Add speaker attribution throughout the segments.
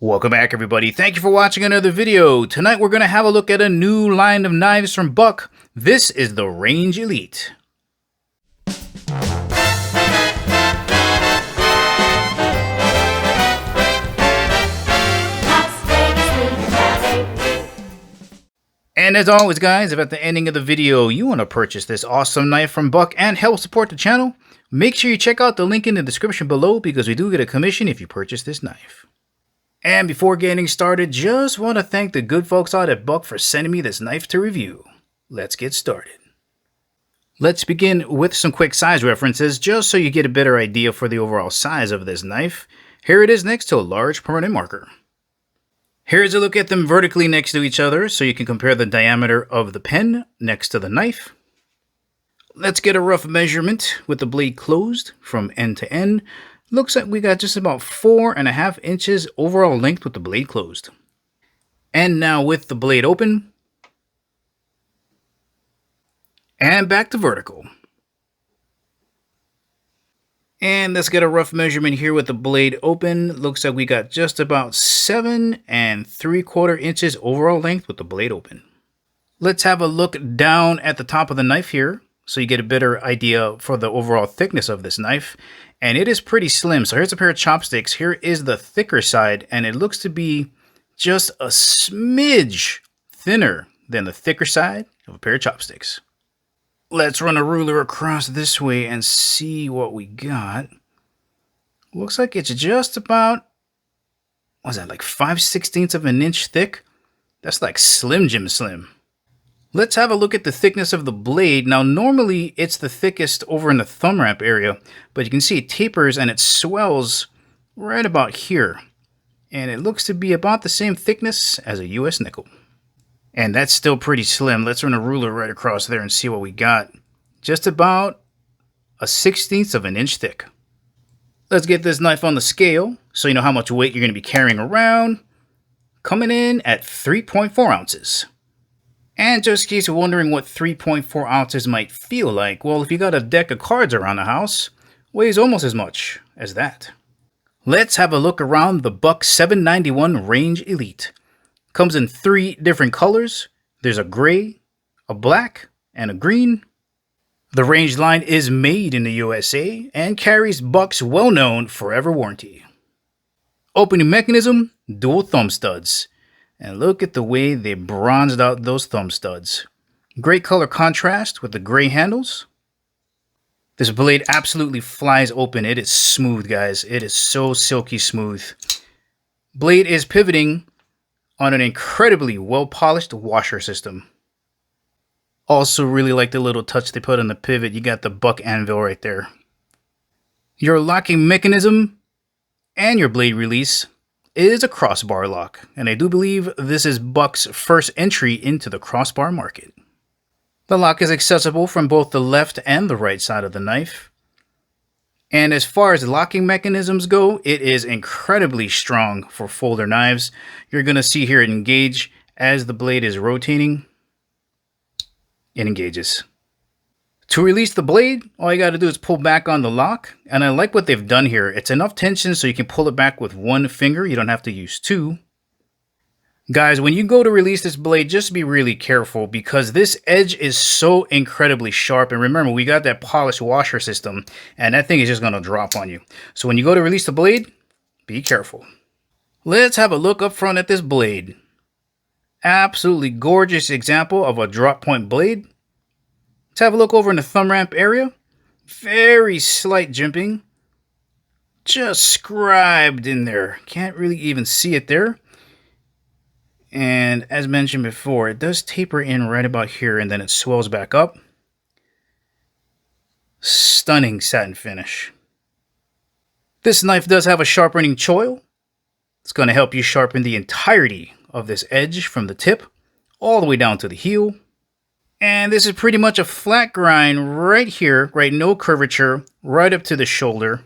Speaker 1: Welcome back, everybody. Thank you for watching another video. Tonight we're going to have a look at a new line of knives from Buck. This is the Range Elite. And as always, guys, if at the ending of the video you want to purchase this awesome knife from Buck and help support the channel, make sure you check out the link in the description below because we do get a commission if you purchase this knife. And before getting started, just want to thank the good folks out at Buck for sending me this knife to review. Let's get started. Let's begin with some quick size references just so you get a better idea for the overall size of this knife. Here it is next to a large permanent marker. Here's a look at them vertically next to each other so you can compare the diameter of the pen next to the knife. Let's get a rough measurement with the blade closed from end to end. Looks like we got just about 4.5 inches overall length with the blade closed. And now with the blade open. And back to vertical. And let's get a rough measurement here with the blade open. Looks like we got just about 7 3/4 inches overall length with the blade open. Let's have a look down at the top of the knife here so you get a better idea for the overall thickness of this knife. And it is pretty slim. So here's a pair of chopsticks. Here is the thicker side, and it looks to be just a smidge thinner than the thicker side of a pair of chopsticks. Let's run a ruler across this way and see what we got. Looks like it's just about, what was that, like 5/16 of an inch thick? That's like Slim Jim slim. Let's have a look at the thickness of the blade. Now, normally it's the thickest over in the thumb ramp area, but you can see it tapers and it swells right about here. And it looks to be about the same thickness as a US nickel. And that's still pretty slim. Let's run a ruler right across there and see what we got. Just about a 1/16 of an inch thick. Let's get this knife on the scale so you know how much weight you're going to be carrying around. Coming in at 3.4 ounces. And just in case you're wondering what 3.4 ounces might feel like, well, if you got a deck of cards around the house, weighs almost as much as that. Let's have a look around the Buck 791 Range Elite. Comes in 3 different colors. There's a gray, a black, and a green. The Range line is made in the USA and carries Buck's well-known forever warranty. Opening mechanism, dual thumb studs. And look at the way they bronzed out those thumb studs. Great color contrast with the gray handles. This blade absolutely flies open. It is smooth, guys. It is so silky smooth. Blade is pivoting on an incredibly well-polished washer system. Also really like the little touch they put on the pivot. You got the Buck anvil right there. Your locking mechanism and your blade release is a crossbar lock, and I do believe this is Buck's first entry into the crossbar market. The lock is accessible from both the left and the right side of the knife. And as far as locking mechanisms go, it is incredibly strong for folder knives. You're going to see here it engage as the blade is rotating. It engages. To release the blade, all you got to do is pull back on the lock. And I like what they've done here. It's enough tension so you can pull it back with 1 finger. You don't have to use 2. Guys, when you go to release this blade, just be really careful because this edge is so incredibly sharp. And remember, we got that polished washer system and that thing is just going to drop on you. So when you go to release the blade, be careful. Let's have a look up front at this blade. Absolutely gorgeous example of a drop point blade. Let's have a look over in the thumb ramp area. Very slight jimping. Just scribed in there. Can't really even see it there. And as mentioned before, it does taper in right about here and then it swells back up. Stunning satin finish. This knife does have a sharpening choil. It's going to help you sharpen the entirety of this edge from the tip all the way down to the heel. And this is pretty much a flat grind right here, right? No curvature, right up to the shoulder.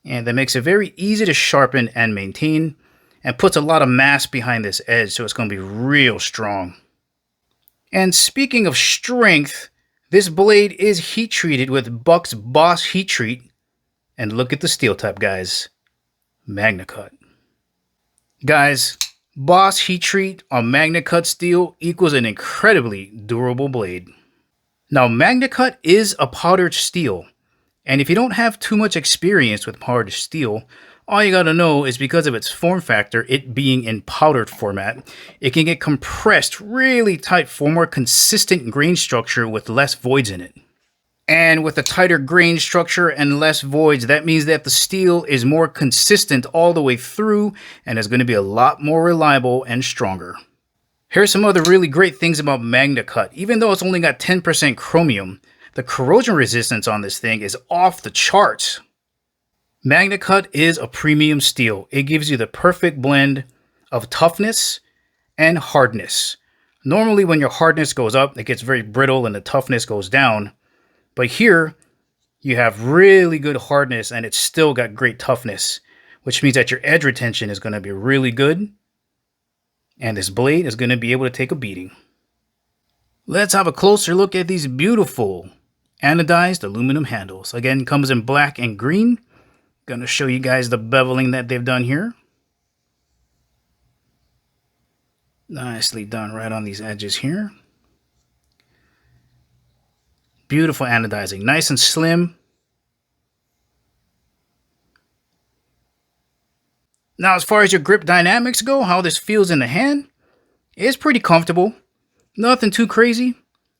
Speaker 1: And that makes it very easy to sharpen and maintain. And puts a lot of mass behind this edge, so it's going to be real strong. And speaking of strength, this blade is heat treated with Buck's Boss heat treat. And look at the steel type, guys. Magna cut. Guys, Boss heat treat on MagnaCut steel equals an incredibly durable blade. Now, MagnaCut is a powdered steel, and if you don't have too much experience with powdered steel, all you gotta know is because of its form factor, it being in powdered format, it can get compressed really tight for more consistent grain structure with less voids in it. And with a tighter grain structure and less voids, that means that the steel is more consistent all the way through and is going to be a lot more reliable and stronger. Here's some other really great things about MagnaCut. Even though it's only got 10% chromium, the corrosion resistance on this thing is off the charts. MagnaCut is a premium steel. It gives you the perfect blend of toughness and hardness. Normally when your hardness goes up, it gets very brittle and the toughness goes down. But here, you have really good hardness and it's still got great toughness, which means that your edge retention is going to be really good. And this blade is going to be able to take a beating. Let's have a closer look at these beautiful anodized aluminum handles. Again, comes in black and green. Going to show you guys the beveling that they've done here. Nicely done right on these edges here. Beautiful anodizing, nice and slim. Now, as far as your grip dynamics go, how this feels in the hand, it's pretty comfortable. Nothing too crazy,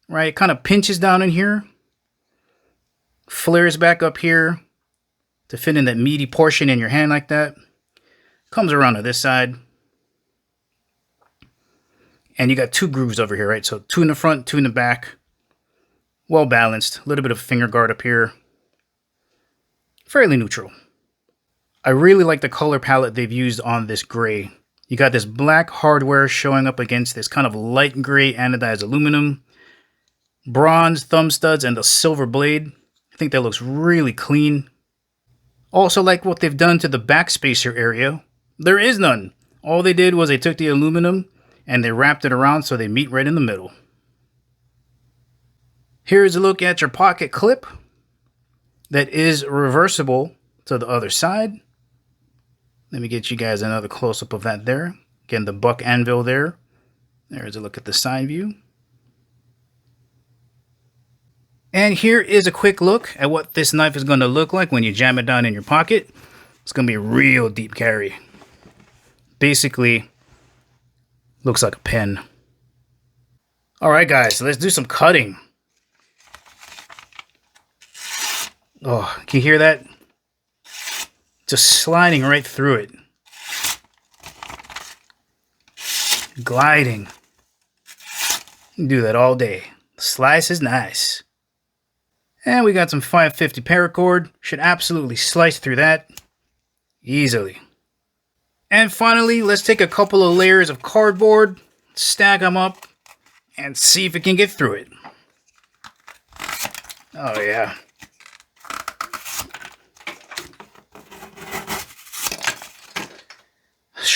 Speaker 1: right? It kind of pinches down in here, flares back up here to fit in that meaty portion in your hand like that. Comes around to this side. And you got two grooves over here, right? So two in the front, two in the back. Well balanced, a little bit of finger guard up here. Fairly neutral. I really like the color palette they've used on this gray. You got this black hardware showing up against this kind of light gray anodized aluminum. Bronze thumb studs and the silver blade. I think that looks really clean. Also like what they've done to the back spacer area. There is none. All they did was they took the aluminum and they wrapped it around so they meet right in the middle. Here's a look at your pocket clip that is reversible to the other side. Let me get you guys another close-up of that there. Again, the buck anvil there. There's a look at the side view. And here is a quick look at what this knife is going to look like when you jam it down in your pocket. It's going to be a real deep carry. Basically, looks like a pen. Alright guys, so let's do some cutting. Oh, can you hear that? Just sliding right through it. Gliding. You can do that all day. The slice is nice. And we got some 550 paracord. Should absolutely slice through that easily. And finally, let's take a couple of layers of cardboard, stack them up, and see if it can get through it. Oh yeah.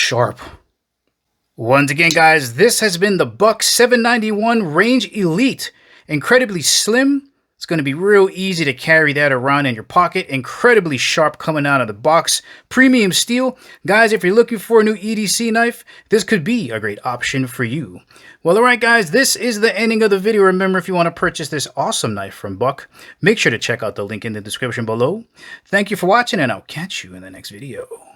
Speaker 1: Sharp. Once again, guys, this has been the Buck 791 Range Elite. Incredibly slim. It's going to be real easy to carry that around in your pocket. Incredibly sharp coming out of the box. Premium steel. Guys, if you're looking for a new EDC knife, this could be a great option for you. Well, alright guys, this is the ending of the video. Remember, if you want to purchase this awesome knife from Buck, make sure to check out the link in the description below. Thank you for watching, and I'll catch you in the next video.